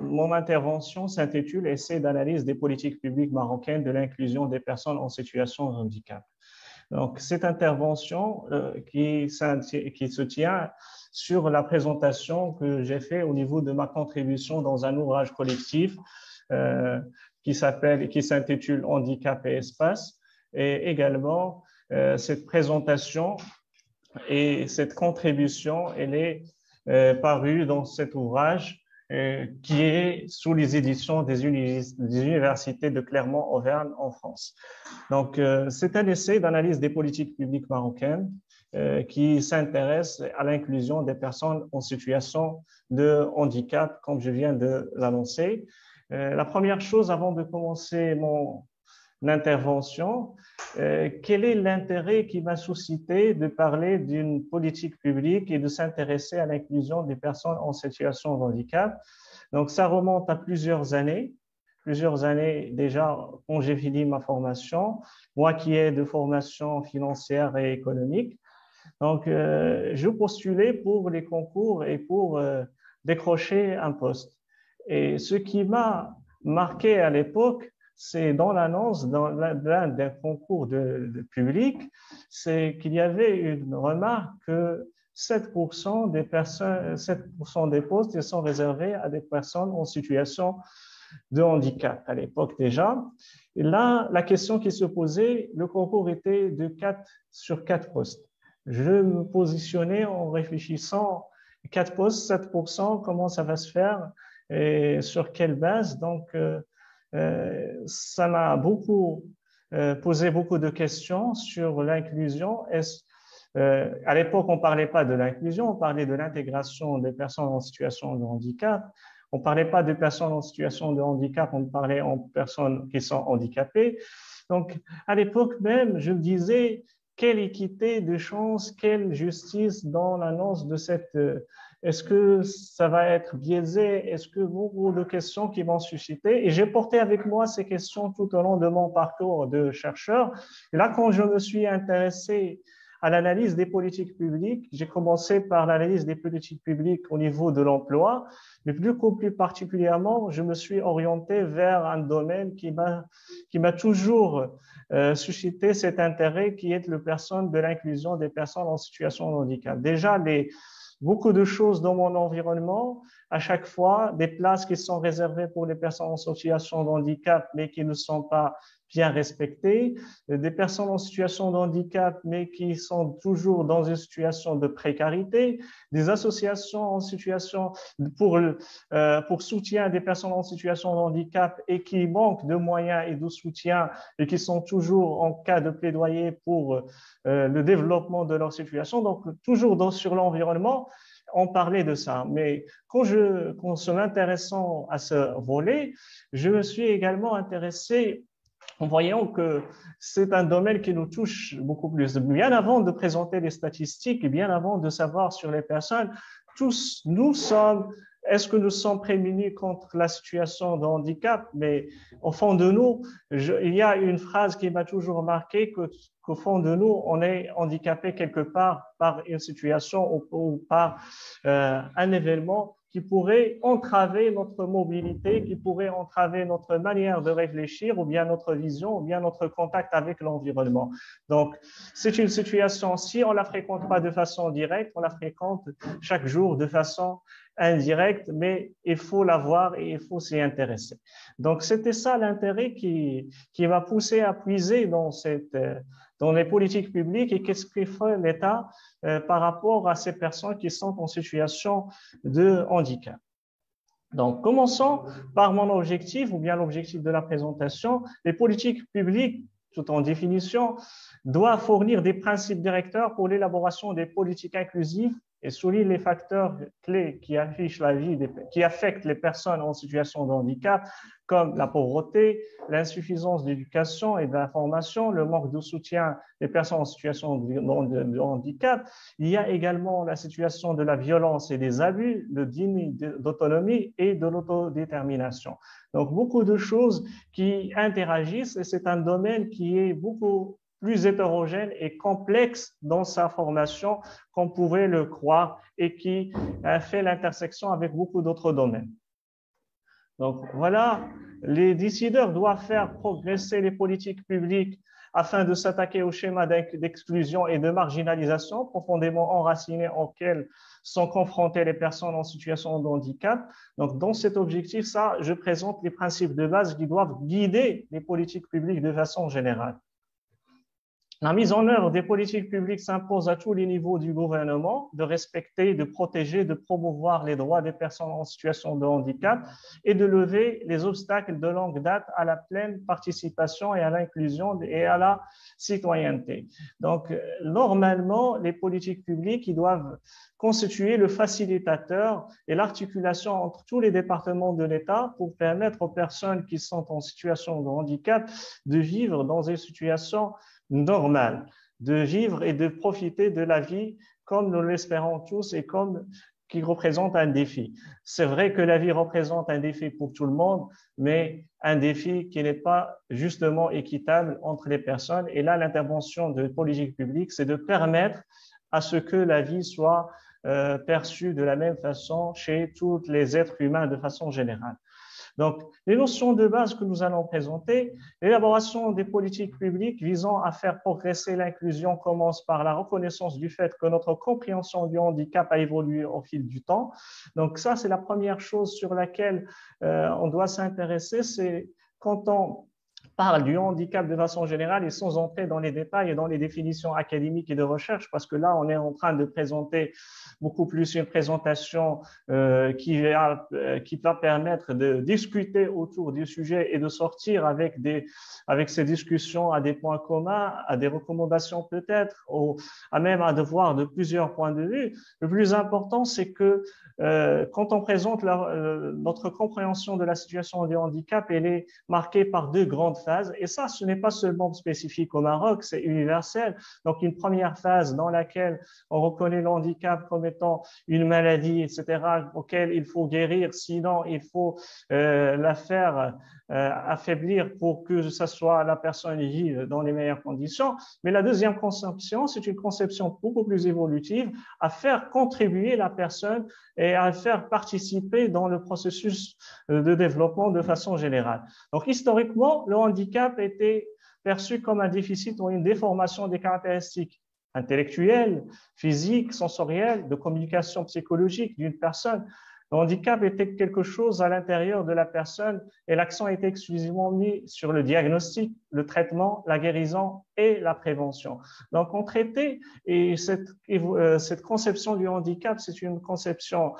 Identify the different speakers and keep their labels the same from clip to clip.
Speaker 1: Mon intervention s'intitule Essai d'analyse des politiques publiques marocaines de l'inclusion des personnes en situation de handicap. Donc, cette intervention qui se tient sur la présentation que j'ai faite au niveau de ma contribution dans un ouvrage collectif qui s'intitule Handicap et espace, et également cette présentation et cette contribution, elle est parue dans cet ouvrage qui est sous les éditions des universités de Clermont-Auvergne en France. Donc, c'est un essai d'analyse des politiques publiques marocaines qui s'intéresse à l'inclusion des personnes en situation de handicap, comme je viens de l'annoncer. La première chose, avant de commencer mon intervention, quel est l'intérêt qui m'a suscité de parler d'une politique publique et de s'intéresser à l'inclusion des personnes en situation de handicap? Donc, ça remonte à plusieurs années déjà quand j'ai fini ma formation, moi qui ai de formation financière et économique. Donc, je postulais pour les concours et pour décrocher un poste. Et ce qui m'a marqué à l'époque, c'est dans l'annonce d'un concours de public, c'est qu'il y avait une remarque que 7% des personnes, 7% des postes sont réservés à des personnes en situation de handicap à l'époque déjà. Et là, la question qui se posait, le concours était de 4 sur 4 postes. Je me positionnais en réfléchissant, 4 postes, 7%, comment ça va se faire et sur quelle base? Donc, ça m'a posé beaucoup de questions sur l'inclusion. À l'époque, on ne parlait pas de l'inclusion, on parlait de l'intégration des personnes en situation de handicap. On ne parlait pas de personnes en situation de handicap, on parlait en personnes qui sont handicapées. Donc, à l'époque même, je me disais, quelle équité de chance, quelle justice dans l'annonce de cette... Est-ce que ça va être biaisé? Est-ce que beaucoup de questions qui vont susciter? Et j'ai porté avec moi ces questions tout au long de mon parcours de chercheur. Et là, quand je me suis intéressé à l'analyse des politiques publiques, j'ai commencé par l'analyse des politiques publiques au niveau de l'emploi, mais plus particulièrement, je me suis orienté vers un domaine qui m'a toujours suscité cet intérêt qui est de l'inclusion des personnes en situation de handicap. Déjà, beaucoup de choses dans mon environnement, à chaque fois, des places qui sont réservées pour les personnes en situation de handicap, mais qui ne sont pas bien respectées, des personnes en situation de handicap, mais qui sont toujours dans une situation de précarité, des associations en situation pour soutien des personnes en situation de handicap et qui manquent de moyens et de soutien et qui sont toujours en cas de plaidoyer pour le développement de leur situation. Donc, toujours sur l'environnement, on parlait de ça. Mais quand se m'intéressant à ce volet, je me suis également intéressé en voyant que c'est un domaine qui nous touche beaucoup plus. Bien avant de présenter les statistiques et bien avant de savoir sur les personnes, tous est-ce que nous sommes prémunis contre la situation de handicap? Mais au fond de nous, il y a une phrase qui m'a toujours marqué qu'au fond de nous, on est handicapé quelque part par une situation ou par un événement qui pourrait entraver notre mobilité, qui pourrait entraver notre manière de réfléchir, ou bien notre vision, ou bien notre contact avec l'environnement. Donc, c'est une situation, si on ne la fréquente pas de façon directe, on la fréquente chaque jour de façon indirecte, mais il faut la voir et il faut s'y intéresser. Donc, c'était ça l'intérêt qui m'a poussé à puiser dans les politiques publiques et qu'est-ce que fait l'État par rapport à ces personnes qui sont en situation de handicap. Donc, commençons par mon objectif ou bien l'objectif de la présentation. Les politiques publiques, tout en définition, doivent fournir des principes directeurs pour l'élaboration des politiques inclusives et souligne les facteurs clés qui qui affectent les personnes en situation de handicap, comme la pauvreté, l'insuffisance d'éducation et d'information, le manque de soutien des personnes en situation de handicap. Il y a également la situation de la violence et des abus, d'autonomie et de l'autodétermination. Donc, beaucoup de choses qui interagissent et c'est un domaine qui est beaucoup plus hétérogène et complexe dans sa formation qu'on pourrait le croire et qui fait l'intersection avec beaucoup d'autres domaines. Donc voilà, les décideurs doivent faire progresser les politiques publiques afin de s'attaquer au schéma d'exclusion et de marginalisation profondément enraciné auquel sont confrontées les personnes en situation de handicap. Donc, dans cet objectif, ça, je présente les principes de base qui doivent guider les politiques publiques de façon générale. La mise en œuvre des politiques publiques s'impose à tous les niveaux du gouvernement de respecter, de protéger, de promouvoir les droits des personnes en situation de handicap et de lever les obstacles de longue date à la pleine participation et à l'inclusion et à la citoyenneté. Donc, normalement, les politiques publiques, ils doivent constituer le facilitateur et l'articulation entre tous les départements de l'État pour permettre aux personnes qui sont en situation de handicap de vivre dans une situation normale, de vivre et de profiter de la vie comme nous l'espérons tous et comme qui représente un défi. C'est vrai que la vie représente un défi pour tout le monde, mais un défi qui n'est pas justement équitable entre les personnes. Et là, l'intervention de politique publique, c'est de permettre à ce que la vie soit perçue de la même façon chez tous les êtres humains de façon générale. Donc, les notions de base que nous allons présenter, l'élaboration des politiques publiques visant à faire progresser l'inclusion commence par la reconnaissance du fait que notre compréhension du handicap a évolué au fil du temps. Donc, ça, c'est la première chose sur laquelle on doit s'intéresser, c'est quand on parle du handicap de façon générale et sans entrer dans les détails et dans les définitions académiques et de recherche, parce que là, on est en train de présenter beaucoup plus une présentation qui va permettre de discuter autour du sujet et de sortir avec ces discussions à des points communs, à des recommandations peut-être, à même à devoir de plusieurs points de vue. Le plus important, c'est que quand on présente notre compréhension de la situation du handicap, elle est marquée par deux grandes phases. Et ça, ce n'est pas seulement spécifique au Maroc, c'est universel. Donc, une première phase dans laquelle on reconnaît le handicap comme étant une maladie, etc., auquel il faut guérir, sinon il faut la faire affaiblir pour que ça soit la personne vive dans les meilleures conditions. Mais la deuxième conception, c'est une conception beaucoup plus évolutive, à faire contribuer la personne et à faire participer dans le processus de développement de façon générale. Donc, historiquement, le handicap était perçu comme un déficit ou une déformation des caractéristiques intellectuelles, physiques, sensorielles, de communication psychologique d'une personne. Le handicap était quelque chose à l'intérieur de la personne et l'accent était exclusivement mis sur le diagnostic, le traitement, la guérison et la prévention. Donc, on traitait, et cette conception du handicap, c'est une conception,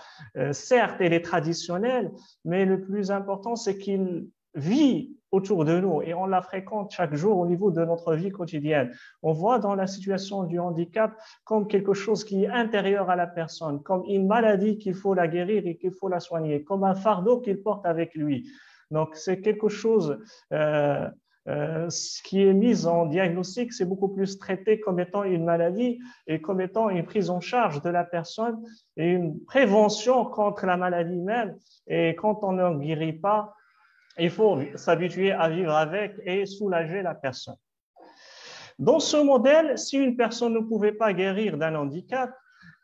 Speaker 1: certes, elle est traditionnelle, mais le plus important, c'est qu'il vit autour de nous et on la fréquente chaque jour au niveau de notre vie quotidienne. On voit dans la situation du handicap comme quelque chose qui est intérieur à la personne, comme une maladie qu'il faut la guérir et qu'il faut la soigner, comme un fardeau qu'il porte avec lui. Donc, c'est quelque chose ce qui est mis en diagnostic, c'est beaucoup plus traité comme étant une maladie et comme étant une prise en charge de la personne et une prévention contre la maladie même. Et quand on ne guérit pas, il faut s'habituer à vivre avec et soulager la personne. Dans ce modèle, si une personne ne pouvait pas guérir d'un handicap,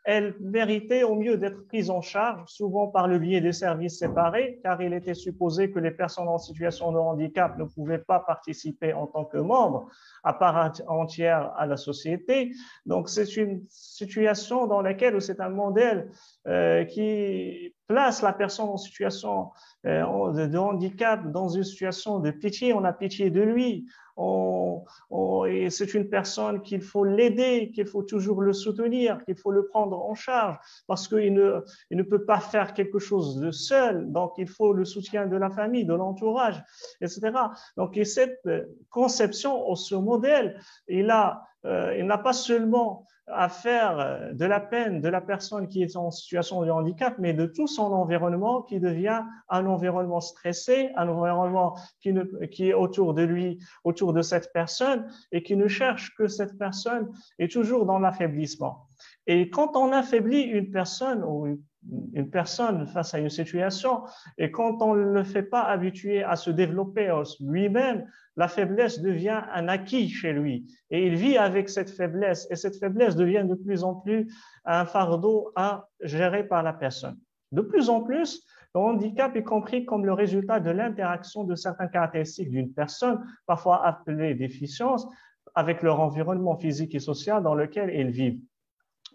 Speaker 1: elle méritait au mieux d'être prise en charge, souvent par le biais des services séparés, car il était supposé que les personnes en situation de handicap ne pouvaient pas participer en tant que membres à part entière à la société. Donc, c'est une situation dans laquelle c'est un modèle qui place la personne en situation de handicap dans une situation de pitié. On a pitié de lui. Et c'est une personne qu'il faut l'aider, qu'il faut toujours le soutenir, qu'il faut le prendre en charge parce qu'il ne peut pas faire quelque chose de seul. Donc, il faut le soutien de la famille, de l'entourage, etc. Donc, et cette conception, ce modèle, il n'a pas seulement à faire de la peine de la personne qui est en situation de handicap, mais de tout son environnement qui devient un environnement stressé, un environnement qui est autour de lui, autour de cette personne et qui ne cherche que cette personne est toujours dans l'affaiblissement. Et quand on affaiblit une personne ou une personne face à une situation et quand on ne le fait pas habituer à se développer lui-même, la faiblesse devient un acquis chez lui et il vit avec cette faiblesse et cette faiblesse devient de plus en plus un fardeau à gérer par la personne. De plus en plus, Le handicap est compris comme le résultat de l'interaction de certaines caractéristiques d'une personne, parfois appelée déficience, avec leur environnement physique et social dans lequel ils vivent.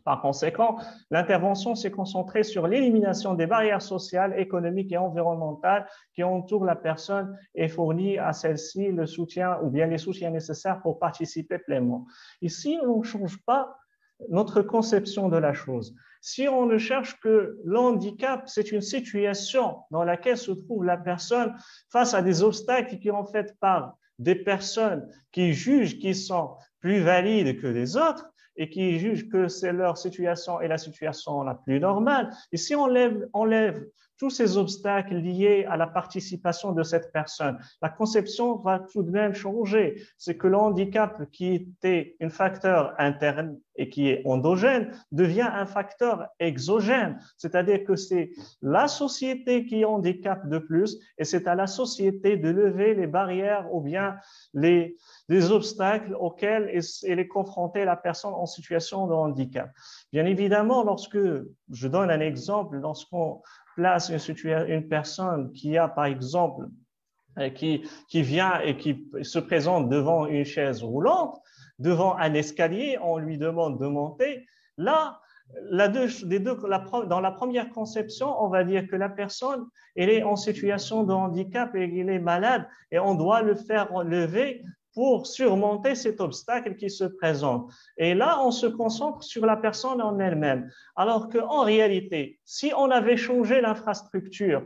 Speaker 1: Par conséquent, l'intervention s'est concentrée sur l'élimination des barrières sociales, économiques et environnementales qui entourent la personne et fournit à celle-ci le soutien ou bien les soutiens nécessaires pour participer pleinement. Ici, on ne change pas notre conception de la chose. Si on ne cherche que le handicap, c'est une situation dans laquelle se trouve la personne face à des obstacles qui sont faits par des personnes qui jugent qu'ils sont plus valides que les autres, et qui jugent que c'est leur situation est la situation la plus normale. Et si on enlève tous ces obstacles liés à la participation de cette personne, la conception va tout de même changer. C'est que le handicap qui était un facteur interne et qui est endogène devient un facteur exogène. C'est-à-dire que c'est la société qui handicape de plus et c'est à la société de lever les barrières ou bien les obstacles auxquels elle est confrontée la personne en situation de handicap. Bien évidemment, lorsque, je donne un exemple, lorsqu'on place une personne qui a, par exemple, qui vient et qui se présente devant une chaise roulante, devant un escalier, on lui demande de monter. Là, dans la première conception, on va dire que la personne, elle est en situation de handicap et elle est malade et on doit le faire lever pour surmonter cet obstacle qui se présente. Et là, on se concentre sur la personne en elle-même. Alors qu'en réalité, si on avait changé l'infrastructure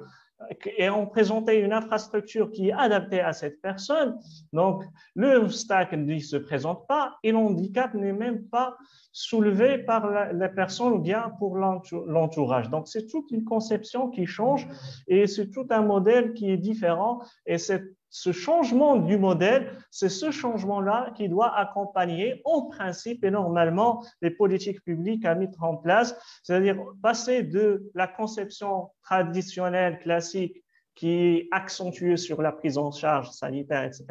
Speaker 1: et on présentait une infrastructure qui est adaptée à cette personne, donc l'obstacle ne se présente pas et l'handicap n'est même pas soulevé par la personne ou bien pour l'entourage. Donc, c'est toute une conception qui change et c'est tout un modèle qui est différent et ce changement du modèle, c'est ce changement-là qui doit accompagner en principe et normalement les politiques publiques à mettre en place, c'est-à-dire passer de la conception traditionnelle, classique, qui est accentuée sur la prise en charge sanitaire, etc.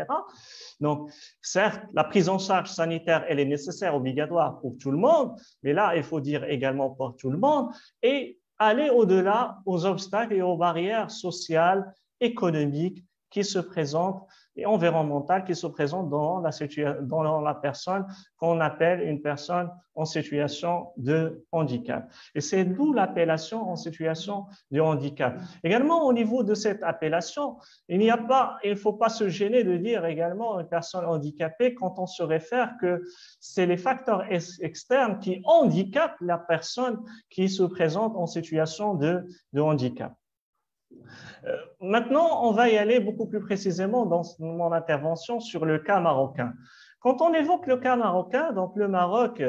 Speaker 1: Donc, certes, la prise en charge sanitaire, elle est nécessaire, obligatoire pour tout le monde, mais là, il faut dire également pour tout le monde, et aller au-delà aux obstacles et aux barrières sociales, économiques, qui se présentent et environnementales qui se présentent dans la personne qu'on appelle une personne en situation de handicap. Et c'est d'où l'appellation en situation de handicap. Également, au niveau de cette appellation, il ne faut pas se gêner de dire également une personne handicapée quand on se réfère que c'est les facteurs externes qui handicapent la personne qui se présente en situation de handicap. Maintenant, on va y aller beaucoup plus précisément dans mon intervention sur le cas marocain. Quand on évoque le cas marocain, donc le Maroc,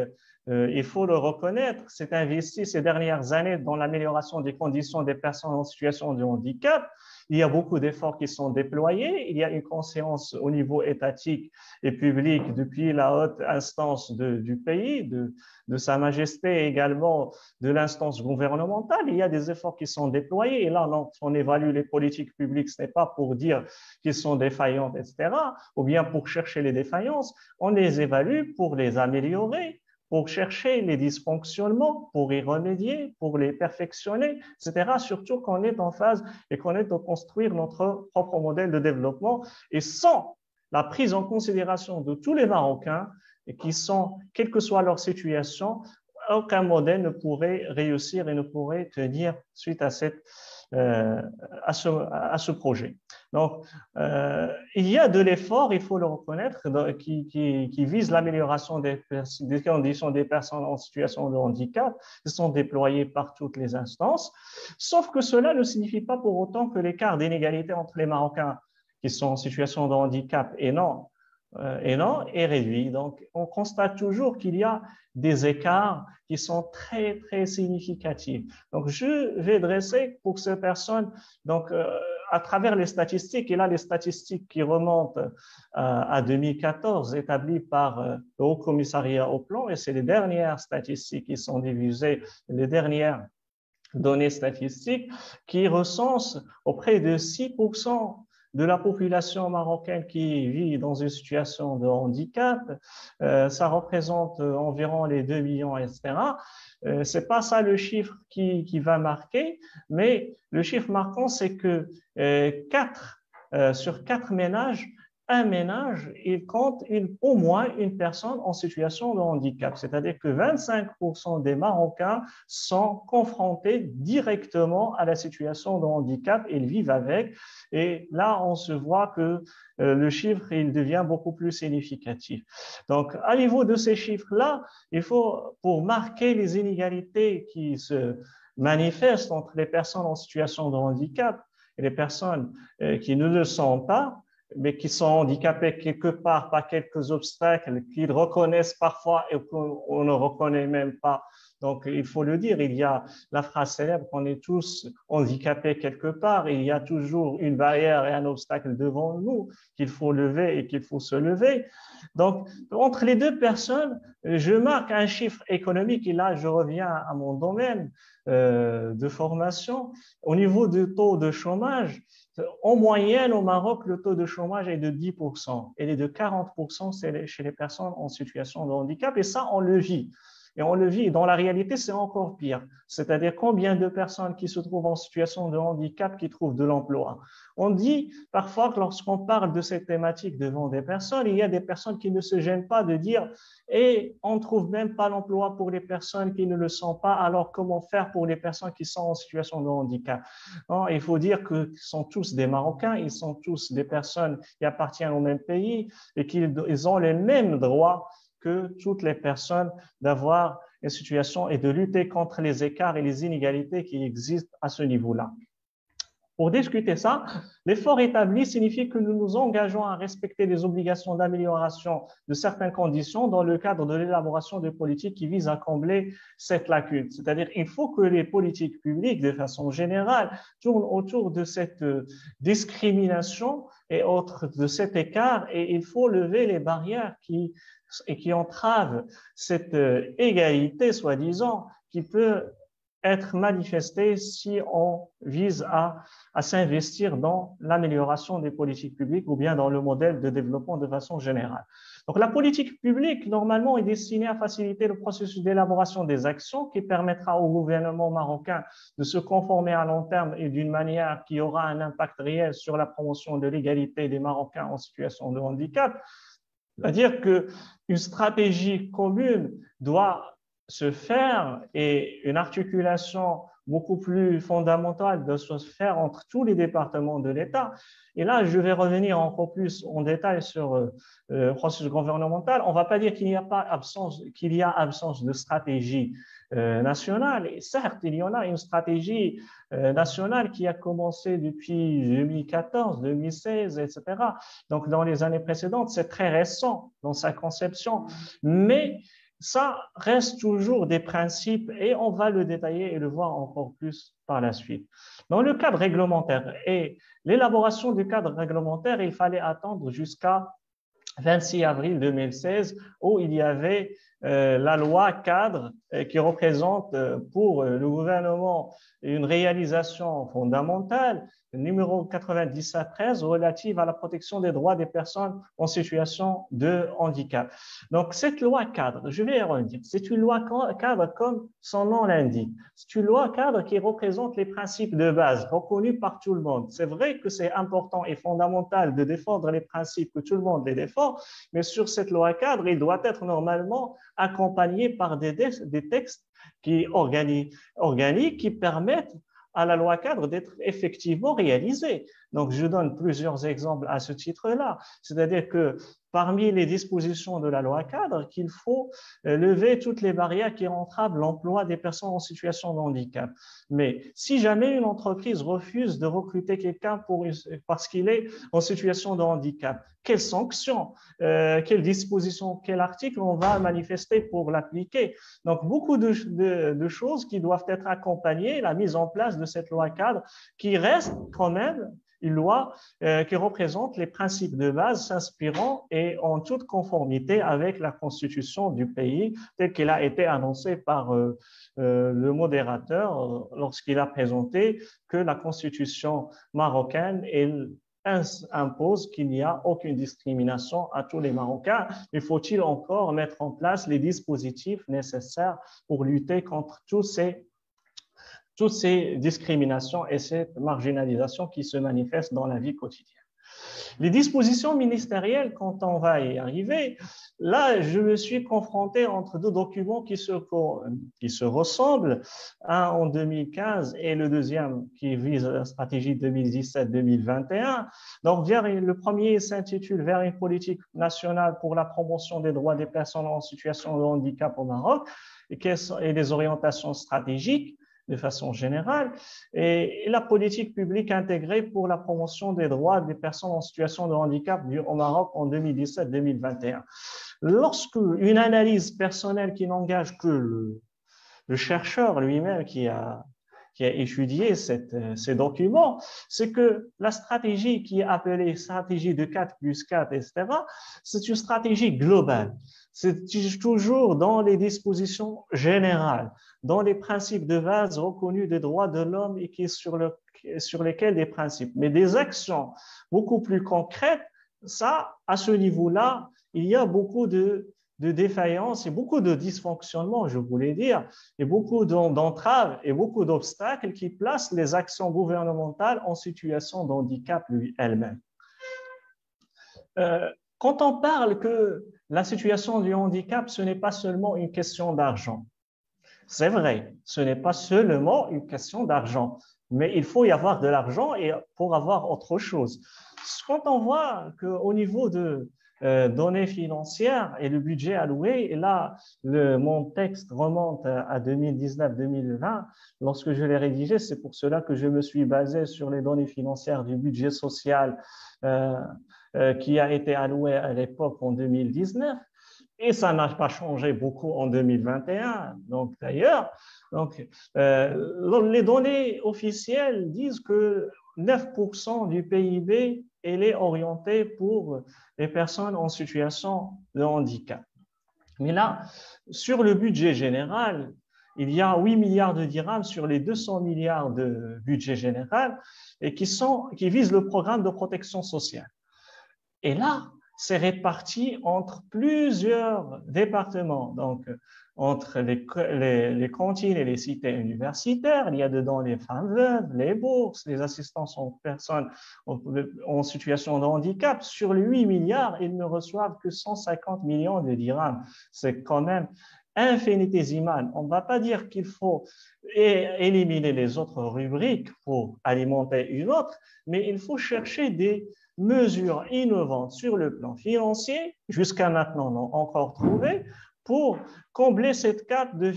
Speaker 1: il faut le reconnaître, s'est investi ces dernières années dans l'amélioration des conditions des personnes en situation de handicap. Il y a beaucoup d'efforts qui sont déployés. Il y a une conscience au niveau étatique et public depuis la haute instance du pays, de Sa Majesté et également de l'instance gouvernementale. Il y a des efforts qui sont déployés. Et là, on évalue les politiques publiques, ce n'est pas pour dire qu'ils sont défaillantes, etc., ou bien pour chercher les défaillances. On les évalue pour les améliorer, pour chercher les dysfonctionnements, pour y remédier, pour les perfectionner, etc. Surtout qu'on est en phase et qu'on est de construire notre propre modèle de développement et sans la prise en considération de tous les Marocains et qui sont, quelle que soit leur situation, aucun modèle ne pourrait réussir et ne pourrait tenir suite à ce projet. Donc, il y a de l'effort, il faut le reconnaître, qui vise l'amélioration des conditions des personnes en situation de handicap, qui sont déployés par toutes les instances, sauf que cela ne signifie pas pour autant que l'écart d'inégalité entre les Marocains qui sont en situation de handicap et non est réduit. Donc, on constate toujours qu'il y a des écarts qui sont très, très significatifs. Donc, je vais dresser pour ces personnes, donc, à travers les statistiques, et là, les statistiques qui remontent à 2014, établies par le Haut Commissariat au Plan, et c'est les dernières statistiques qui sont diffusées, les dernières données statistiques qui recensent auprès de 6% de la population marocaine qui vit dans une situation de handicap, ça représente environ les 2 millions, etc. C'est pas ça le chiffre qui va marquer, mais le chiffre marquant, c'est que 4 sur 4 ménages, un ménage, il compte au moins une personne en situation de handicap. C'est-à-dire que 25% des Marocains sont confrontés directement à la situation de handicap, ils vivent avec. Et là, on se voit que le chiffre, il devient beaucoup plus significatif. Donc, à niveau de ces chiffres-là, il faut, pour marquer les inégalités qui se manifestent entre les personnes en situation de handicap et les personnes qui ne le sont pas, mais qui sont handicapés quelque part par quelques obstacles qu'ils reconnaissent parfois et qu'on ne reconnaît même pas. Donc, il faut le dire, il y a la phrase célèbre qu'on est tous handicapés quelque part, il y a toujours une barrière et un obstacle devant nous qu'il faut lever et qu'il faut se lever. Donc, entre les deux personnes, je marque un chiffre économique et là, je reviens à mon domaine de formation. Au niveau du taux de chômage, en moyenne, au Maroc, le taux de chômage est de 10% et de 40% chez les personnes en situation de handicap. Et ça, on le vit. Et on le vit. Dans la réalité, c'est encore pire. C'est-à-dire combien de personnes qui se trouvent en situation de handicap qui trouvent de l'emploi. On dit parfois que lorsqu'on parle de cette thématique devant des personnes, il y a des personnes qui ne se gênent pas de dire et on ne trouve même pas l'emploi pour les personnes qui ne le sont pas, alors comment faire pour les personnes qui sont en situation de handicap? Non, il faut dire qu'ils sont tous des Marocains, ils sont tous des personnes qui appartiennent au même pays et qu'ils ont les mêmes droits que toutes les personnes d'avoir une situation et de lutter contre les écarts et les inégalités qui existent à ce niveau-là. Pour discuter ça, l'effort établi signifie que nous nous engageons à respecter les obligations d'amélioration de certaines conditions dans le cadre de l'élaboration de politiques qui visent à combler cette lacune. C'est-à-dire qu'il faut que les politiques publiques, de façon générale, tournent autour de cette discrimination et autres de cet écart, et il faut lever les barrières qui entravent cette égalité, soi-disant, qui peut être manifestée si on vise à s'investir dans l'amélioration des politiques publiques ou bien dans le modèle de développement de façon générale. Donc, la politique publique, normalement, est destinée à faciliter le processus d'élaboration des actions qui permettra au gouvernement marocain de se conformer à long terme et d'une manière qui aura un impact réel sur la promotion de l'égalité des Marocains en situation de handicap. C'est-à-dire qu'une stratégie commune doit se faire et une articulation beaucoup plus fondamentale doit se faire entre tous les départements de l'État. Et là, je vais revenir encore plus en détail sur le processus gouvernemental. On ne va pas dire qu'il y a absence de stratégie nationale. Et certes, il y en a une stratégie nationale qui a commencé depuis 2014, 2016, etc. Donc, dans les années précédentes, c'est très récent dans sa conception. Mais ça reste toujours des principes et on va le détailler et le voir encore plus par la suite. Dans le cadre réglementaire et l'élaboration du cadre réglementaire, il fallait attendre jusqu'à 26 avril 2016 où il y avait la loi cadre qui représente pour le gouvernement une réalisation fondamentale, numéro 97-13, relative à la protection des droits des personnes en situation de handicap. Donc, cette loi cadre, je vais y revenir, c'est une loi cadre comme son nom l'indique. C'est une loi cadre qui représente les principes de base reconnus par tout le monde. C'est vrai que c'est important et fondamental de défendre les principes, que tout le monde les défend, mais sur cette loi cadre, il doit être normalement accompagné par des textes qui organiques qui permettent à la loi cadre d'être effectivement réalisée. Donc, je donne plusieurs exemples à ce titre-là. C'est-à-dire que parmi les dispositions de la loi cadre, qu'il faut lever toutes les barrières qui entravent l'emploi des personnes en situation de handicap. Mais si jamais une entreprise refuse de recruter quelqu'un parce qu'il est en situation de handicap, quelles sanctions, quelles dispositions, quel article on va manifester pour l'appliquer? Donc, beaucoup de choses qui doivent être accompagnées, la mise en place de cette loi cadre qui reste quand même une loi qui représente les principes de base s'inspirant et en toute conformité avec la constitution du pays telle qu'elle a été annoncée par le modérateur lorsqu'il a présenté que la constitution marocaine impose qu'il n'y a aucune discrimination à tous les Marocains. Mais faut-il encore mettre en place les dispositifs nécessaires pour lutter contre toutes ces discriminations et cette marginalisation qui se manifestent dans la vie quotidienne. Les dispositions ministérielles, quand on va y arriver, là, je me suis confronté entre deux documents qui se ressemblent, un en 2015 et le deuxième qui vise la stratégie 2017-2021. Donc, le premier s'intitule « Vers une politique nationale pour la promotion des droits des personnes en situation de handicap au Maroc » et des orientations stratégiques de façon générale, et la politique publique intégrée pour la promotion des droits des personnes en situation de handicap au Maroc en 2017-2021. Lorsque une analyse personnelle qui n'engage que le chercheur lui-même qui a étudié ces documents, c'est que la stratégie qui est appelée stratégie de 4+4, etc., c'est une stratégie globale. C'est toujours dans les dispositions générales, dans les principes de base reconnus des droits de l'homme et qui sur lesquels des principes. Mais des actions beaucoup plus concrètes, ça, à ce niveau-là, il y a beaucoup de défaillances et beaucoup de dysfonctionnements, je voulais dire, et beaucoup d'entraves et beaucoup d'obstacles qui placent les actions gouvernementales en situation de handicap elles-mêmes. Quand on parle que la situation du handicap, ce n'est pas seulement une question d'argent. C'est vrai, ce n'est pas seulement une question d'argent, mais il faut y avoir de l'argent pour avoir autre chose. Quand on voit qu'au niveau de données financières et le budget alloué, et là, mon texte remonte à 2019-2020, lorsque je l'ai rédigé, c'est pour cela que je me suis basé sur les données financières du budget social qui a été alloué à l'époque en 2019, et ça n'a pas changé beaucoup en 2021. Donc, d'ailleurs, les données officielles disent que 9% du PIB est orienté pour les personnes en situation de handicap. Mais là, sur le budget général, il y a 8 milliards de dirhams sur les 200 milliards de budget général et qui visent le programme de protection sociale. Et là, c'est réparti entre plusieurs départements, donc entre les cantines et les cités universitaires. Il y a dedans les femmes veuves, les bourses, les assistances aux personnes en situation de handicap. Sur les 8 milliards, ils ne reçoivent que 150 millions de dirhams. C'est quand même infinitésimal. On ne va pas dire qu'il faut éliminer les autres rubriques pour alimenter une autre, mais il faut chercher des mesures innovantes sur le plan financier, jusqu'à maintenant non encore trouvées, pour combler cette carte de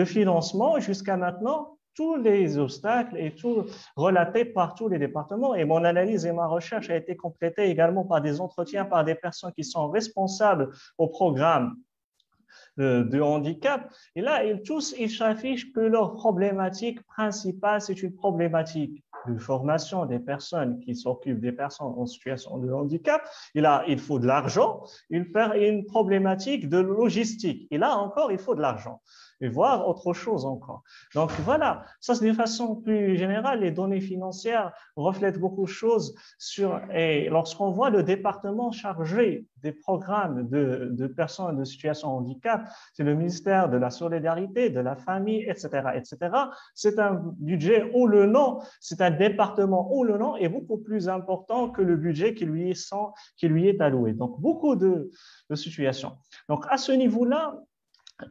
Speaker 1: financement. Jusqu'à maintenant, tous les obstacles et tout relatés par tous les départements. Et mon analyse et ma recherche a été complétée également par des entretiens par des personnes qui sont responsables au programme de handicap. Et là, ils s'affichent que leur problématique principale, c'est une problématique de formation des personnes qui s'occupent des personnes en situation de handicap. Et là, il faut de l'argent, une problématique de logistique. Et là encore, il faut de l'argent. Et voir autre chose encore. Donc voilà, ça c'est de façon plus générale, les données financières reflètent beaucoup de choses et lorsqu'on voit le département chargé des programmes de personnes de situation de handicap, c'est le ministère de la Solidarité, de la Famille, etc., etc. C'est un budget où le nom, c'est un département où le nom est beaucoup plus important que le budget qui lui est alloué. Donc beaucoup de situations. Donc à ce niveau-là,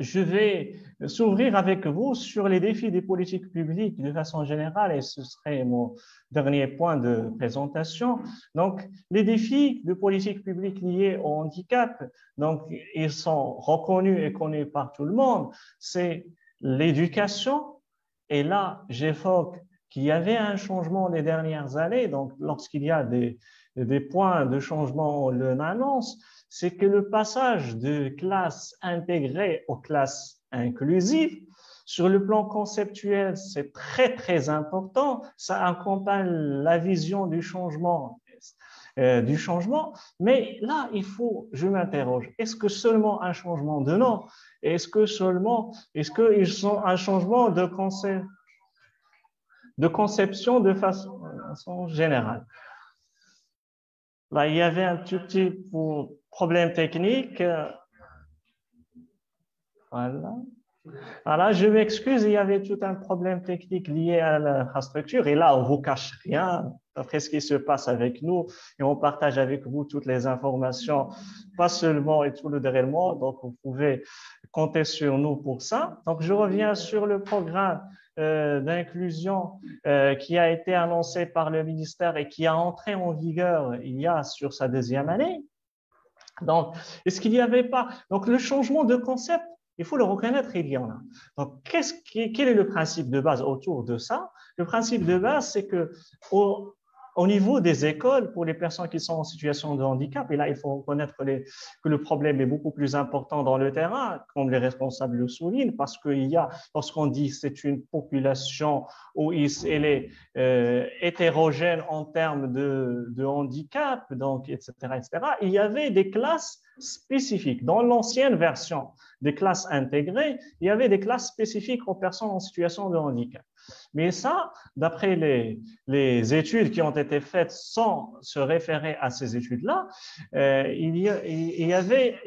Speaker 1: je vais s'ouvrir avec vous sur les défis des politiques publiques de façon générale et ce serait mon dernier point de présentation. Donc, les défis de politique publique liés au handicap, donc, ils sont reconnus et connus par tout le monde. C'est l'éducation. Et là, j'évoque qu'il y avait un changement les dernières années. Donc, lorsqu'il y a des points de changement, on l'annonce. C'est que le passage de classes intégrées aux classes inclusives, sur le plan conceptuel, c'est très, très important. Ça accompagne la vision du changement. Mais là, je m'interroge, est-ce que seulement un changement de nom? Est-ce qu'ils sont un changement de conception de façon générale? Là, il y avait un tout petit problème technique. Voilà. Alors, je m'excuse, il y avait tout un problème technique lié à l'infrastructure. Et là, on ne vous cache rien d'après ce qui se passe avec nous et on partage avec vous toutes les informations, pas seulement et tout le déroulement. Donc, vous pouvez compter sur nous pour ça. Donc, je reviens sur le programme d'inclusion qui a été annoncé par le ministère et qui a entré en vigueur il y a sur sa deuxième année. Donc, est-ce qu'il n'y avait pas… Donc, le changement de concept, il faut le reconnaître, il y en a. Donc, quel est le principe de base autour de ça? Le principe de base, c'est que au niveau des écoles, pour les personnes qui sont en situation de handicap, et là, il faut reconnaître que le problème est beaucoup plus important dans le terrain, comme les responsables le soulignent, parce qu'il y a, lorsqu'on dit que c'est une population où elle est hétérogène en termes de handicap, donc, etc., il y avait des classes spécifiques. Dans l'ancienne version des classes intégrées, il y avait des classes spécifiques aux personnes en situation de handicap. Mais ça, d'après les études qui ont été faites sans se référer à ces études-là, il y avait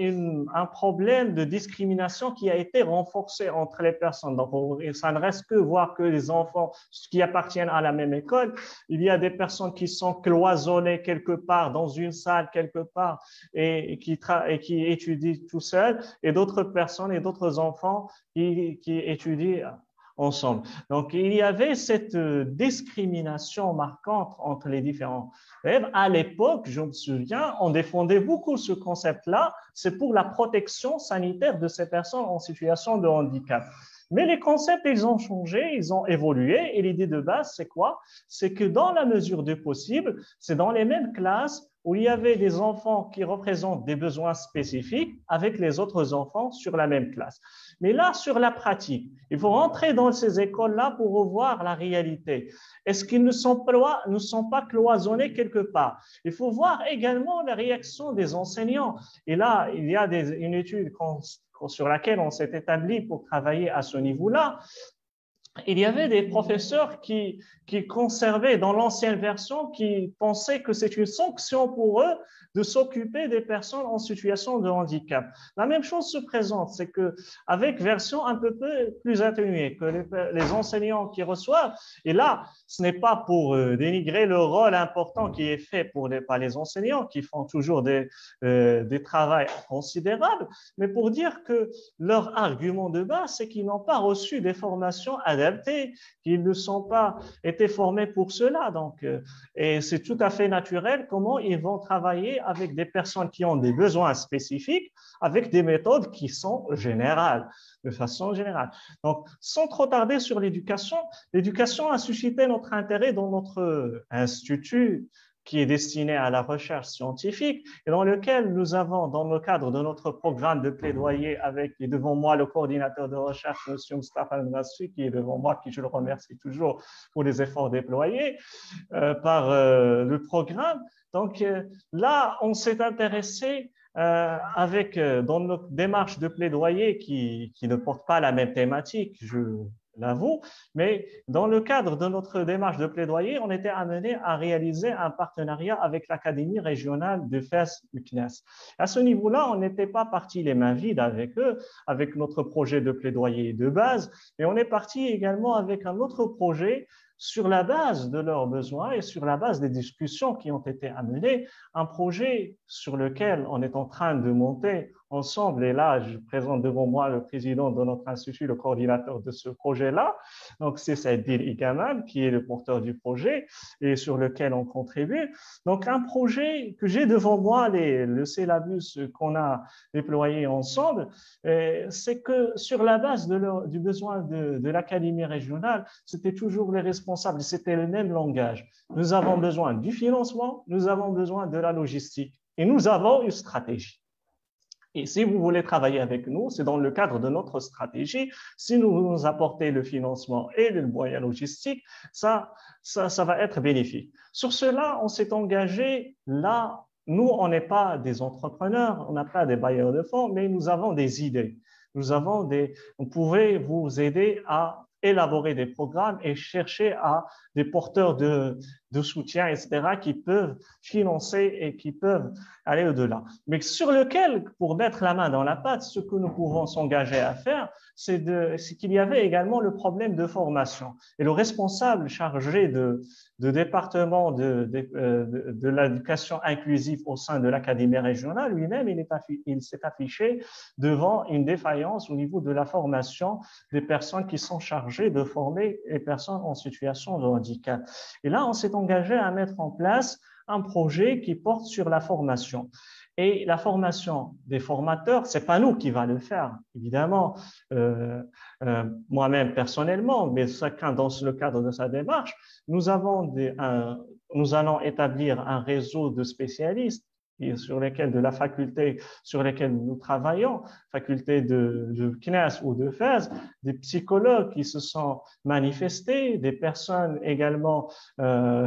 Speaker 1: un problème de discrimination qui a été renforcé entre les personnes. Donc, ça ne reste que voir que les enfants qui appartiennent à la même école, il y a des personnes qui sont cloisonnées quelque part dans une salle quelque part et qui étudient tout seuls, et d'autres personnes et d'autres enfants qui étudient ensemble. Donc, il y avait cette discrimination marquante entre les différents élèves. À l'époque, je me souviens, on défendait beaucoup ce concept-là, c'est pour la protection sanitaire de ces personnes en situation de handicap. Mais les concepts, ils ont changé, ils ont évolué, et l'idée de base, c'est quoi? C'est que dans la mesure du possible, c'est dans les mêmes classes où il y avait des enfants qui représentent des besoins spécifiques avec les autres enfants sur la même classe. Mais là, sur la pratique, il faut rentrer dans ces écoles-là pour revoir la réalité. Est-ce qu'ils ne sont pas cloisonnés quelque part? Il faut voir également la réaction des enseignants. Et là, il y a une étude sur laquelle on s'est établi pour travailler à ce niveau-là. Il y avait des professeurs qui conservaient dans l'ancienne version, qui pensaient que c'est une sanction pour eux de s'occuper des personnes en situation de handicap. La même chose se présente, c'est qu'avec version un peu plus atténuée, que les enseignants qui reçoivent, et là, ce n'est pas pour dénigrer le rôle important qui est fait par les enseignants, qui font toujours des travaux considérables, mais pour dire que leur argument de base, c'est qu'ils n'ont pas reçu des formations adaptées, qu'ils ne sont pas été formés pour cela. Donc, et c'est tout à fait naturel comment ils vont travailler avec des personnes qui ont des besoins spécifiques, avec des méthodes qui sont générales, de façon générale. Donc, sans trop tarder sur l'éducation, l'éducation a suscité notre intérêt dans notre institut qui est destiné à la recherche scientifique et dans lequel nous avons, dans le cadre de notre programme de plaidoyer avec, et devant moi, le coordinateur de recherche, M. Mustafa Al-Nasri, qui est devant moi, qui je le remercie toujours pour les efforts déployés par le programme. Donc là, on s'est intéressé dans notre démarche de plaidoyer qui ne porte pas la même thématique, je l'avoue, mais dans le cadre de notre démarche de plaidoyer, on était amené à réaliser un partenariat avec l'Académie régionale de Fès-UCNES. À ce niveau-là, on n'était pas parti les mains vides avec eux, avec notre projet de plaidoyer de base, mais on est parti également avec un autre projet sur la base de leurs besoins et sur la base des discussions qui ont été amenées, un projet sur lequel on est en train de monter ensemble. Et là, je présente devant moi le président de notre institut, le coordinateur de ce projet-là. Donc, c'est Saïdine Igamal qui est le porteur du projet et sur lequel on contribue. Donc, un projet que j'ai devant moi, le syllabus qu'on a déployé ensemble, c'est que sur la base du besoin de l'Académie régionale, c'était toujours les responsables, c'était le même langage. Nous avons besoin du financement, nous avons besoin de la logistique et nous avons une stratégie. Et si vous voulez travailler avec nous, c'est dans le cadre de notre stratégie. Si nous apportez le financement et le moyen logistique, ça va être bénéfique. Sur cela, on s'est engagé là. Nous, on n'est pas des entrepreneurs, on n'a pas des bailleurs de fonds, mais nous avons des idées. On pourrait vous aider à élaborer des programmes et chercher à des porteurs de soutien, etc., qui peuvent financer et qui peuvent aller au-delà. Mais sur lequel, pour mettre la main dans la pâte, ce que nous pouvons s'engager à faire, c'est qu'il y avait également le problème de formation. Et le responsable chargé de département de l'éducation inclusive au sein de l'Académie régionale, lui-même, il s'est affiché devant une défaillance au niveau de la formation des personnes qui sont chargées de former les personnes en situation de handicap. Et là, on s'est engagé à mettre en place un projet qui porte sur la formation. Et la formation des formateurs, c'est pas nous qui va le faire, évidemment, moi-même personnellement, mais chacun dans le cadre de sa démarche. Nous allons établir un réseau de spécialistes sur lesquels de la faculté sur lesquels nous travaillons, faculté de CNES ou de FES, des psychologues qui se sont manifestés, des personnes également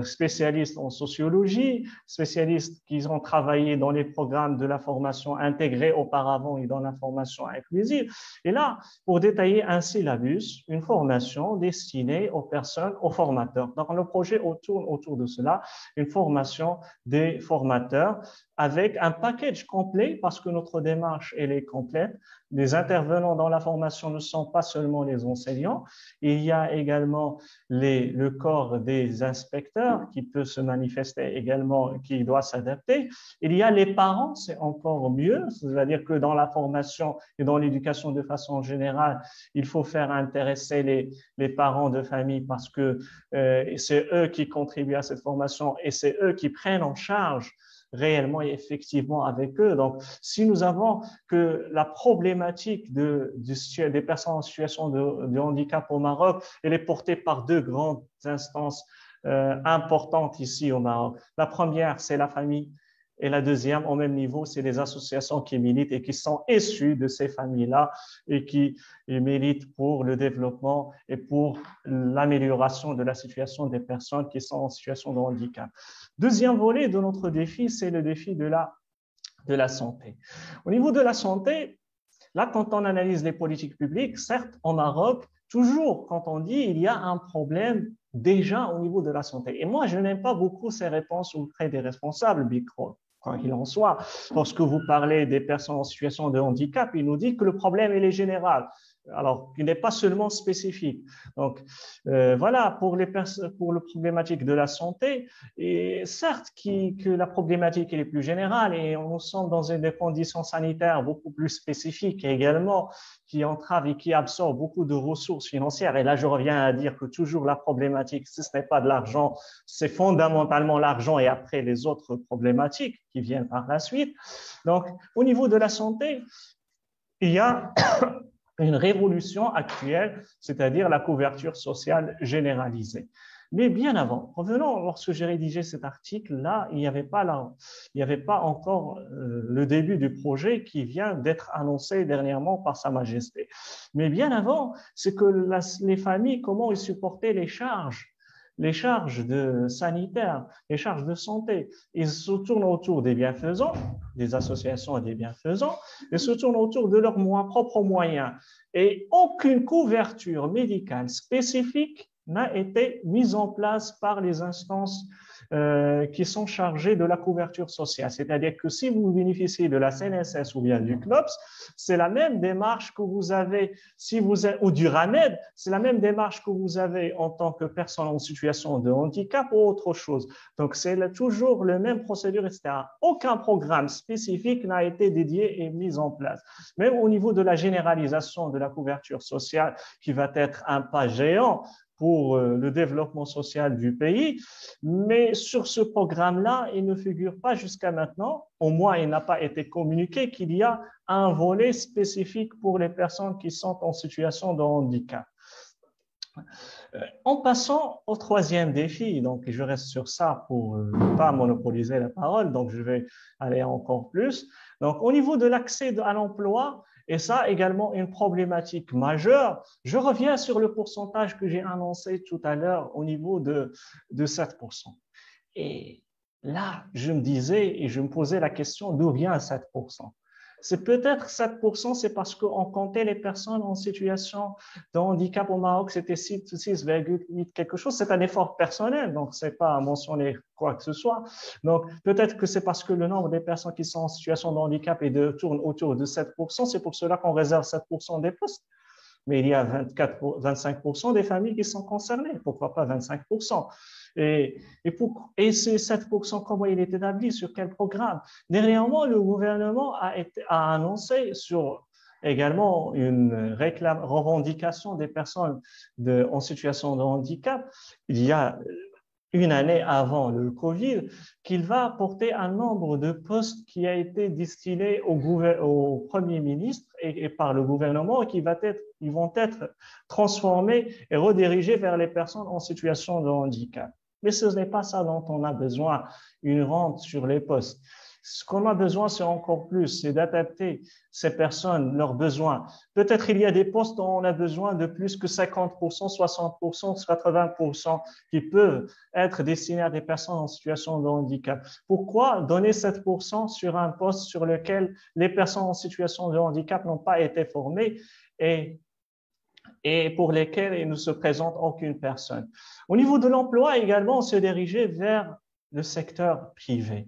Speaker 1: spécialistes en sociologie, spécialistes qui ont travaillé dans les programmes de la formation intégrée auparavant et dans la formation inclusive. Et là, pour détailler un syllabus, une formation destinée aux personnes, aux formateurs. Donc, le projet tourne autour de cela, une formation des formateurs avec un package complet parce que notre démarche, elle est complète. Les intervenants dans la formation ne sont pas seulement les enseignants. Il y a également le corps des inspecteurs qui peut se manifester également, qui doit s'adapter. Il y a les parents, c'est encore mieux. C'est-à-dire que dans la formation et dans l'éducation de façon générale, il faut faire intéresser les parents de famille parce que c'est eux qui contribuent à cette formation et c'est eux qui prennent en charge réellement et effectivement avec eux. Donc, si nous avons que la problématique des personnes en situation de handicap au Maroc, elle est portée par deux grandes instances importantes ici au Maroc. La première, c'est la famille. Et la deuxième, au même niveau, c'est les associations qui militent et qui sont issues de ces familles-là et qui militent pour le développement et pour l'amélioration de la situation des personnes qui sont en situation de handicap. Deuxième volet de notre défi, c'est le défi de la santé. Au niveau de la santé, là, quand on analyse les politiques publiques, certes, au Maroc, toujours quand on dit il y a un problème déjà au niveau de la santé. Et moi, je n'aime pas beaucoup ces réponses auprès des responsables, Bicro. Quoi qu'il en soit, lorsque vous parlez des personnes en situation de handicap, il nous dit que le problème il est général, alors qu'il n'est pas seulement spécifique. Donc, voilà, pour le problématique de la santé, et certes que la problématique est plus générale et nous sommes dans des conditions sanitaires beaucoup plus spécifiques également, qui entravent et qui absorbent beaucoup de ressources financières. Et là, je reviens à dire que toujours la problématique, si ce n'est pas de l'argent, c'est fondamentalement l'argent et après les autres problématiques qui viennent par la suite. Donc, au niveau de la santé, il y a une révolution actuelle, c'est-à-dire la couverture sociale généralisée. Mais bien avant, revenons, lorsque j'ai rédigé cet article-là, il n'y avait pas encore le début du projet qui vient d'être annoncé dernièrement par Sa Majesté. Mais bien avant, c'est que les familles, comment ils supportaient les charges sanitaires, les charges de santé. Ils se tournent autour des bienfaisants, des associations et des bienfaisants, et se tournent autour de leurs propres moyens. Et aucune couverture médicale spécifique n'a été mise en place par les instances qui sont chargées de la couverture sociale. C'est-à-dire que si vous bénéficiez de la CNSS ou bien du CNOPS, c'est la même démarche que vous avez, ou du RAMED, c'est la même démarche que vous avez en tant que personne en situation de handicap ou autre chose. Donc, c'est toujours la même procédure, etc. Aucun programme spécifique n'a été dédié et mis en place. Même au niveau de la généralisation de la couverture sociale, qui va être un pas géant pour le développement social du pays. Mais sur ce programme-là, il ne figure pas jusqu'à maintenant, au moins il n'a pas été communiqué qu'il y a un volet spécifique pour les personnes qui sont en situation de handicap. En passant au troisième défi, donc je reste sur ça pour ne pas monopoliser la parole, donc je vais aller encore plus. Donc au niveau de l'accès à l'emploi, et ça également une problématique majeure, je reviens sur le pourcentage que j'ai annoncé tout à l'heure au niveau de 7%. Et là, je me disais et je me posais la question d'où vient 7%. C'est peut-être 7%, c'est parce qu'on comptait les personnes en situation de handicap au Maroc, c'était 6,8 quelque chose. C'est un effort personnel, donc c'est pas à mentionner quoi que ce soit. Donc peut-être que c'est parce que le nombre des personnes qui sont en situation de handicap tourne autour de 7%, c'est pour cela qu'on réserve 7% des postes. Mais il y a 25% des familles qui sont concernées. Pourquoi pas 25%? Et ces 7%, comment il est établi? Sur quel programme? Dernièrement, le gouvernement a annoncé sur également une revendication des personnes en situation de handicap. Il y a une année avant le Covid, qu'il va apporter un nombre de postes qui a été destiné au Premier ministre et par le gouvernement et ils vont être transformés et redirigés vers les personnes en situation de handicap. Mais ce n'est pas ça dont on a besoin, une rente sur les postes. Ce qu'on a besoin, c'est encore plus, c'est d'adapter ces personnes, leurs besoins. Peut-être il y a des postes dont on a besoin de plus que 50%, 60%, 80% qui peuvent être destinés à des personnes en situation de handicap. Pourquoi donner 7% sur un poste sur lequel les personnes en situation de handicap n'ont pas été formées et pour lesquels il ne se présente aucune personne? Au niveau de l'emploi également, on se dirigeait vers le secteur privé.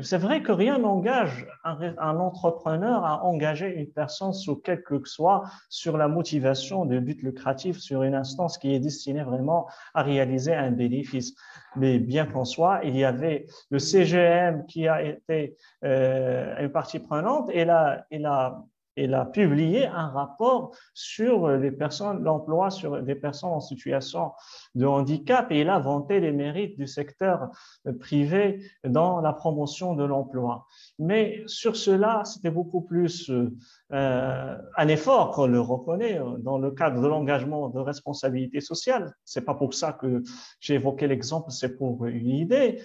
Speaker 1: C'est vrai que rien n'engage un entrepreneur à engager une personne sous quel que soit sur la motivation de but lucratif sur une instance qui est destinée vraiment à réaliser un bénéfice. Mais bien qu'en soit, il y avait le CGM qui a été une partie prenante et il a publié un rapport sur les personnes, l'emploi sur des personnes en situation de handicap et il a vanté les mérites du secteur privé dans la promotion de l'emploi. Mais sur cela, c'était beaucoup plus un effort qu'on le reconnaît dans le cadre de l'engagement de responsabilité sociale. C'est pas pour ça que j'ai évoqué l'exemple, c'est pour une idée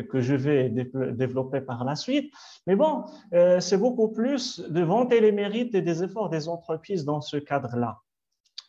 Speaker 1: que je vais développer par la suite. Mais bon, c'est beaucoup plus de vanter les mérites et des efforts des entreprises dans ce cadre-là.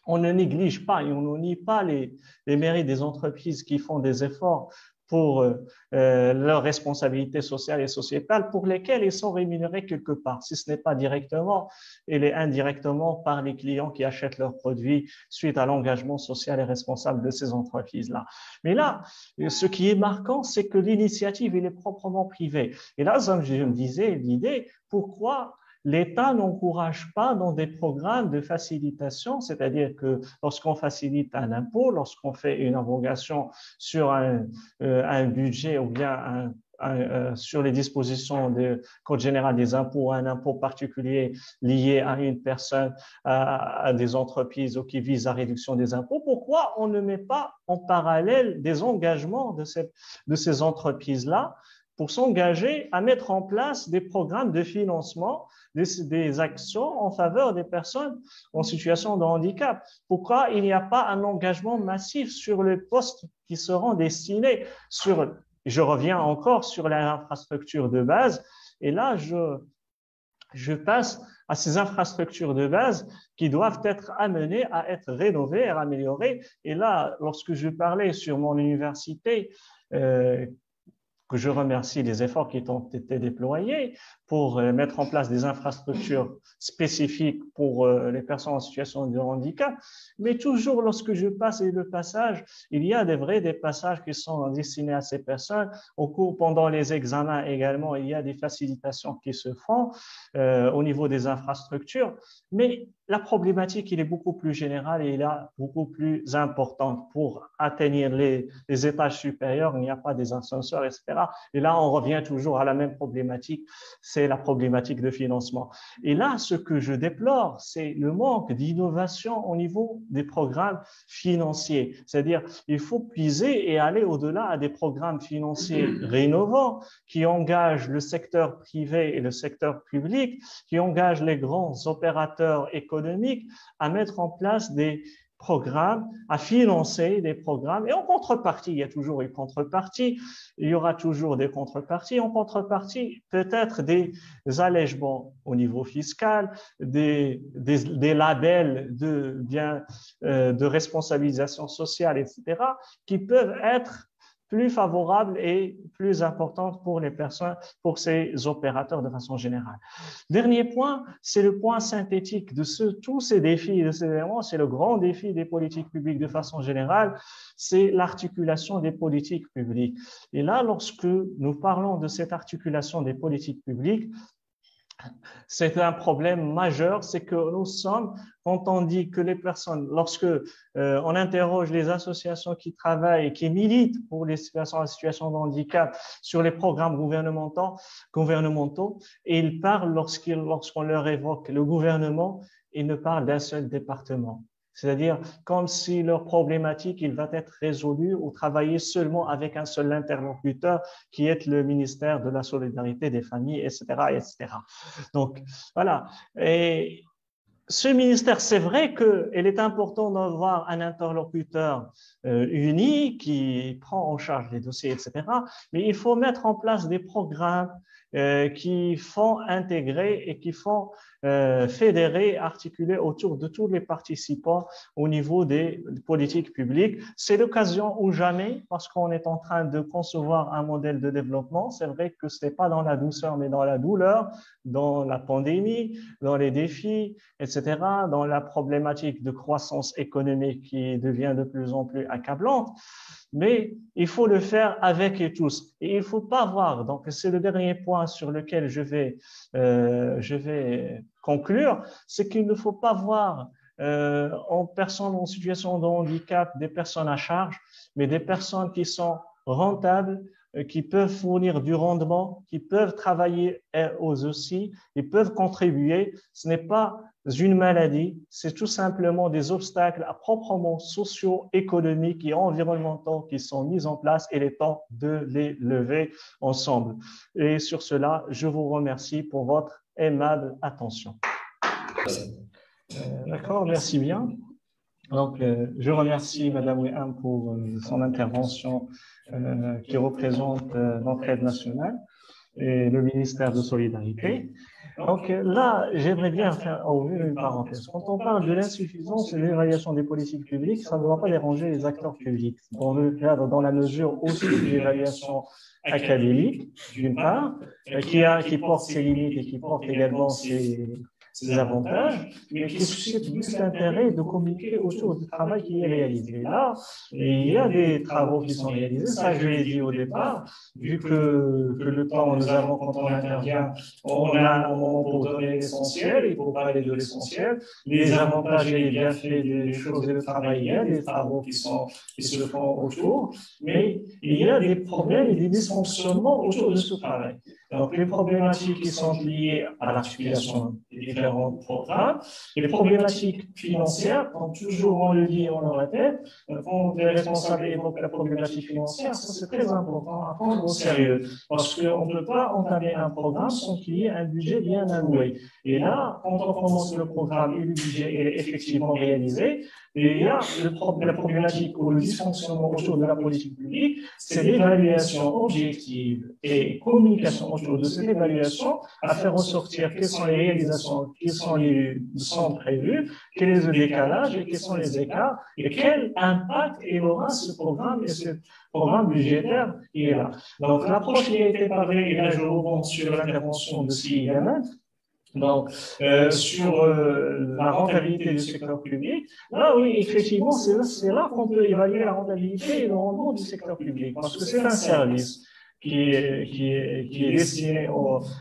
Speaker 1: On ne néglige pas et on ne nie pas les mérites des entreprises qui font des efforts pour leurs responsabilités sociales et sociétales pour lesquelles ils sont rémunérés quelque part, si ce n'est pas directement, et indirectement par les clients qui achètent leurs produits suite à l'engagement social et responsable de ces entreprises-là. Mais là, ce qui est marquant, c'est que l'initiative, elle est proprement privée. Et là, comme je me disais, l'idée, pourquoi l'État n'encourage pas dans des programmes de facilitation, c'est-à-dire que lorsqu'on facilite un impôt, lorsqu'on fait une abrogation sur un budget ou bien sur les dispositions du Code général des impôts, un impôt particulier lié à une personne, à des entreprises ou qui vise la réduction des impôts, pourquoi on ne met pas en parallèle des engagements de ces entreprises-là pour s'engager à mettre en place des programmes de financement des actions en faveur des personnes en situation de handicap? Pourquoi il n'y a pas un engagement massif sur les postes qui seront destinés je reviens encore sur l'infrastructure de base, et là, je passe à ces infrastructures de base qui doivent être amenées à être rénovées et améliorées. Et là, lorsque je parlais sur mon université, que je remercie des efforts qui ont été déployés pour mettre en place des infrastructures spécifiques pour les personnes en situation de handicap. Mais toujours lorsque je passe le passage, il y a des passages qui sont destinés à ces personnes. Pendant les examens également, il y a des facilitations qui se font au niveau des infrastructures. Mais la problématique, elle est beaucoup plus générale et elle est beaucoup plus importante. Pour atteindre les étages supérieurs, il n'y a pas des ascenseurs, etc. Et là, on revient toujours à la même problématique, c'est la problématique de financement. Et là, ce que je déplore, c'est le manque d'innovation au niveau des programmes financiers. C'est-à-dire, il faut puiser et aller au-delà à des programmes financiers rénovants qui engagent le secteur privé et le secteur public, qui engagent les grands opérateurs économiques à mettre en place des programmes, à financer des programmes. Et en contrepartie, il y a toujours une contrepartie, il y aura toujours des contreparties. En contrepartie, peut-être des allègements au niveau fiscal, des labels de responsabilisation sociale, etc., qui peuvent être plus favorable et plus importante pour les personnes, pour ces opérateurs de façon générale. Dernier point, c'est le point synthétique de tous ces défis, de ces éléments, c'est le grand défi des politiques publiques de façon générale, c'est l'articulation des politiques publiques. Et là, lorsque nous parlons de cette articulation des politiques publiques, c'est un problème majeur, c'est que nous sommes, quand on dit que les personnes, lorsque on interroge les associations qui travaillent et qui militent pour les situations en situation de handicap sur les programmes gouvernementaux, et ils parlent, lorsqu'on leur évoque le gouvernement, ils ne parlent d'un seul département. C'est-à-dire comme si leur problématique, il va être résolue ou travailler seulement avec un seul interlocuteur qui est le ministère de la Solidarité des familles, etc., etc. Donc, voilà. Et ce ministère, c'est vrai qu'il est important d'avoir un interlocuteur uni qui prend en charge les dossiers, etc. Mais il faut mettre en place des programmes qui font intégrer et qui font fédérer, articuler autour de tous les participants au niveau des politiques publiques. C'est l'occasion ou jamais, parce qu'on est en train de concevoir un modèle de développement. C'est vrai que ce n'est pas dans la douceur, mais dans la douleur, dans la pandémie, dans les défis, etc., dans la problématique de croissance économique qui devient de plus en plus accablante. Mais il faut le faire avec et tous. Et il ne faut pas voir, donc c'est le dernier point sur lequel je vais conclure, c'est qu'il ne faut pas voir en personnes en situation de handicap des personnes à charge, mais des personnes qui sont rentables, qui peuvent fournir du rendement, qui peuvent travailler eux aussi, ils peuvent contribuer. Ce n'est pas une maladie, c'est tout simplement des obstacles à proprement sociaux, économiques et environnementaux qui sont mis en place et il est temps de les lever ensemble. Et sur cela, je vous remercie pour votre aimable attention. D'accord, merci bien. Donc, je remercie Madame Weham pour son intervention qui représente l'entraide nationale et le ministère de Solidarité. Donc là, j'aimerais bien faire ouvrir une parenthèse. Quand on parle de l'insuffisance et de l'évaluation des politiques publiques, ça ne doit pas déranger les acteurs publics. Dans le cadre, dans la mesure aussi de l'évaluation académique, d'une part, qui porte ses limites et qui porte également ses avantages, mais qui suscite plus l'intérêt de communiquer autour du travail qui est réalisé. Là, il y a des travaux qui sont réalisés, ça je l'ai dit au départ, vu que le temps nous avons quand on intervient, on a un moment pour donner l'essentiel et pour parler de l'essentiel, les avantages et les bienfaits des choses et le travail, il y a des travaux qui se font autour, mais il y a des problèmes et des dysfonctionnements autour de ce travail. Donc, les problématiques qui sont liées à l'articulation des différents programmes, les problématiques financières, comme toujours on le dit et on le répète, quand les responsables évoquent la problématique financière, ça c'est très important à prendre au sérieux, parce qu'on ne peut pas entamer un programme sans qu'il y ait un budget bien alloué. Et là, quand on commence le programme et le budget est effectivement réalisé, et il y a la problématique ou le dysfonctionnement autour de la politique publique, c'est l'évaluation objective et communication autour de cette évaluation à faire ressortir quelles sont les réalisations qui sont prévues, quel est le décalage et quels sont les écarts et quel impact aura ce programme et ce programme budgétaire qui est là. Donc l'approche qui a été parlée, et là je rebondis sur l'intervention de Sylvie Gamin, donc, sur la rentabilité du secteur public, là, oui, effectivement, c'est là qu'on peut évaluer la rentabilité et le rendement du secteur public, parce que c'est un service qui est destiné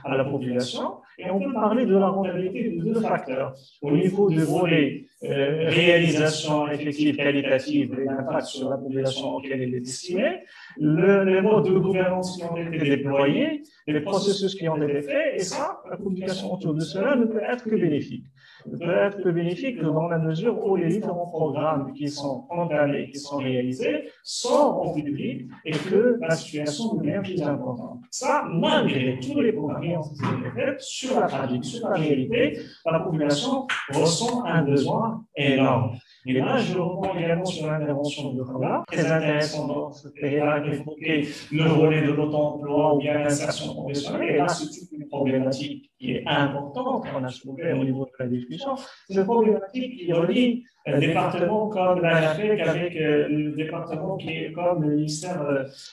Speaker 1: à la population, et on peut parler de la rentabilité de deux facteurs. Au niveau du volet réalisation effective, qualitative et l'impact sur la population auquel il est destiné, les modes de gouvernance qui ont été déployés, les processus qui ont été faits, et ça, la communication autour de cela ne peut être que bénéfique. Ne peut être que bénéfique dans la mesure où les différents programmes qui sont entamés, qui sont réalisés, sortent en public et que la situation devient plus importante. Ça, malgré tous les programmes qui ont été faits sur la pratique, sur la réalité, la population ressent un besoin énorme. Et là, je reprends également sur l'intervention de Khala, très intéressant dans ce pays-là, évoquer le volet de l'auto-emploi ou bien l'insertion professionnelle. Et là, c'est une problématique qui est importante qu'on a soulevée au niveau de la discussion. C'est une problématique qui relie un département comme l'ANAPEC avec le département qui est comme le ministère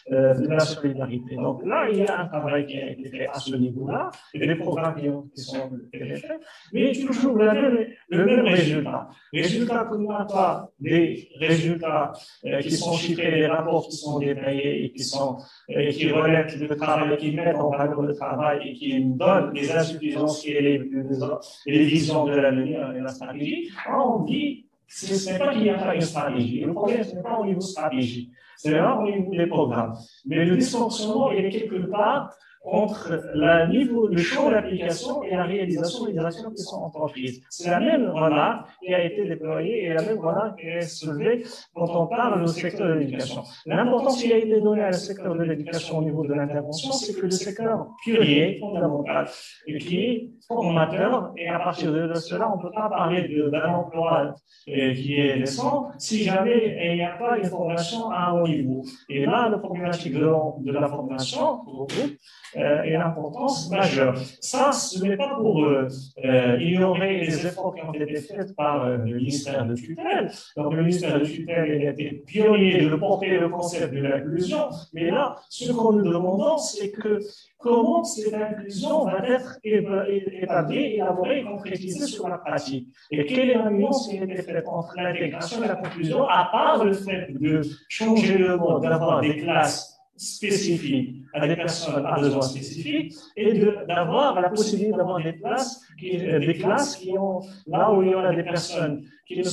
Speaker 1: de la Solidarité. Donc là, il y a un travail qui a été fait à ce niveau-là, et des programmes qui sont faits, mais toujours le même résultat. Résultat qu'on n'a pas des résultats qui sont chiffrés, des rapports qui sont détaillés et qui relèvent le travail, qui mettent en valeur le travail et qui donnent les insuffisances et les visions de l'avenir et la stratégie. On dit ce n'est pas qu'il n'y a pas une stratégie. Le problème, ce n'est pas au niveau stratégie, c'est vraiment au niveau des programmes. Mais le dysfonctionnement, il est quelque part entre le champ d'application et la réalisation des actions qui sont entreprises. C'est la même remarque qui a été déployée et la même remarque qui est soulevée quand on parle du secteur de l'éducation. L'importance qui a été donnée à le secteur de l'éducation au niveau de l'intervention, c'est que le secteur pionnier, fondamental, et qui est formateur, et à partir de cela, on ne peut pas parler d'un emploi qui est décent si jamais il n'y a pas une formation à haut niveau. Et là, la problématique de la formation, et l'importance majeure. Ça, ce n'est pas pour ignorer les efforts qui ont été faits par le ministère de tutelle. Donc, le ministère de tutelle, il a été pionnier de porter le concept de l'inclusion. Mais là, ce qu'on nous demandons, c'est que comment cette inclusion va être établie, élaborée et concrétisée sur la pratique. Et quelle est la nuance qui a été faite entre l'intégration et la conclusion, à part le fait de changer le mode, d'avoir des classes spécifiques à des personnes à besoins spécifiques et d'avoir la possibilité d'avoir des classes qui ont, là où il y en a des personnes qui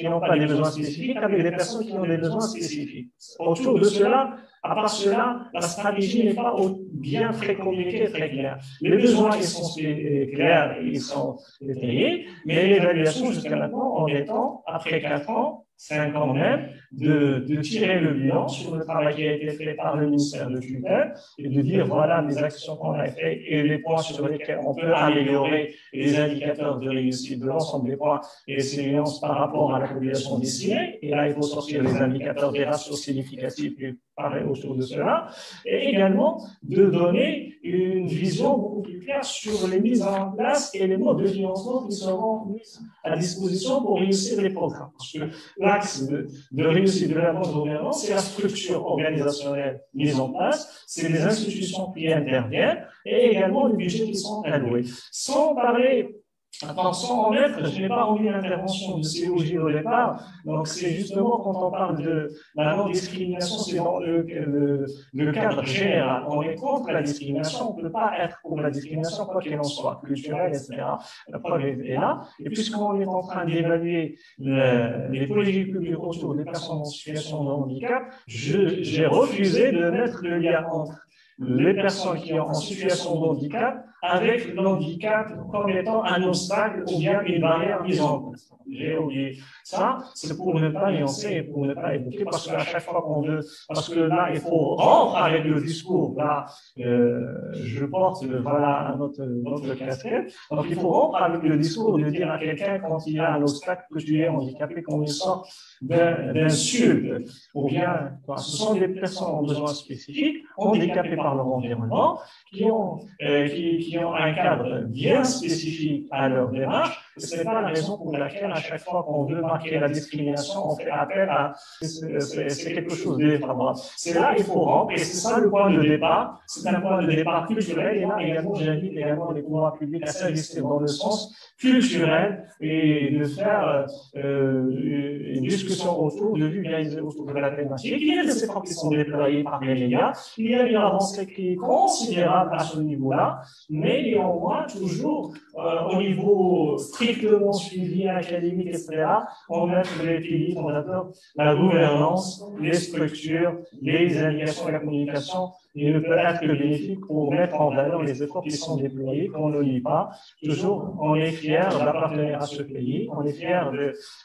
Speaker 1: n'ont pas des besoins spécifiques avec des personnes qui ont des besoins spécifiques. Autour de cela, à part cela, la stratégie n'est pas bien très communiquée, très claire. Les besoins, ils sont clairs, ils sont détaillés, mais l'évaluation jusqu'à maintenant, en étant, après 4 ans, 5 ans même, de tirer le bilan sur le travail qui a été fait par le ministère de tutelle et de dire voilà les actions qu'on a faites et les points sur lesquels on peut améliorer les indicateurs de réussite de l'ensemble des points et les séances par rapport à la population destinée. Et là, il faut sortir les indicateurs des ratios significatifs et parler autour de cela. Et également de donner une vision beaucoup plus claire sur les mises en place et les modes de financement qui seront mis à disposition pour réussir les programmes. Parce que l'axe de réussite de la bonne gouvernance, c'est la structure organisationnelle mise en place, c'est les institutions qui interviennent et également les budgets qui sont alloués. Sans parler, sans en mettre, je n'ai pas remis l'intervention de COG au départ, donc c'est justement quand on parle de la non-discrimination, c'est dans le cadre général. On est contre la discrimination, on ne peut pas être pour la discrimination, quoi qu'il en soit, culturelle, etc. La preuve est là, et puisqu'on est en train d'évaluer les politiques publiques autour des personnes en situation de handicap, j'ai refusé de mettre le lien entre les personnes qui sont en situation de handicap avec l'handicap comme étant un obstacle ou bien une barrière mise en place. J'ai oublié ça, c'est pour ne pas nuancer et pour ne pas évoquer, parce qu'à chaque fois qu'on veut, parce que là, il faut rompre avec le discours, là, je porte, voilà, notre casquette, donc il faut rompre avec le discours de dire à quelqu'un quand il y a un obstacle que tu es handicapé, qu'on sort d'insulte, ou bien, ce sont des personnes en besoin spécifique, handicapées par leur environnement, qui ont un cadre bien spécifique à leur démarche. Ce n'est pas la raison pour laquelle, à chaque fois qu'on veut marquer la discrimination, on fait appel à. C'est quelque chose de défavorable. C'est là qu'il faut rompre, et c'est ça le point de départ. C'est un point de départ culturel, et là, également, j'invite également les pouvoirs publics à s'investir dans le sens culturel et de faire une discussion autour, de vulgariser autour de la thématique. Il y a des efforts qui sont déployés par les médias. Il y a une avancée qui est considérable à ce niveau-là, mais néanmoins, toujours au niveau strictement suivi, académique, etc., on met les piliers fondateurs, la gouvernance, les structures, les indications et la communication. Il ne peut être que bénéfique pour mettre en valeur les efforts qui sont déployés, qu'on ne nie pas. Toujours, on est fiers d'appartenir à ce pays, on est fiers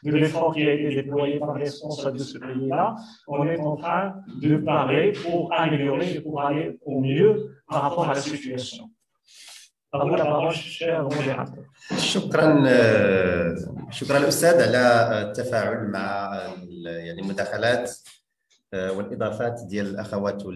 Speaker 1: de l'effort qui a été déployé par les responsables de ce pays-là. On est en train de parler pour améliorer et pour aller au mieux par rapport à la situation. À vous la parole, cher modérateur.
Speaker 2: شكرا الأستاذ على التفاعل مع يعني المداخلات والإضافات ديال الأخوات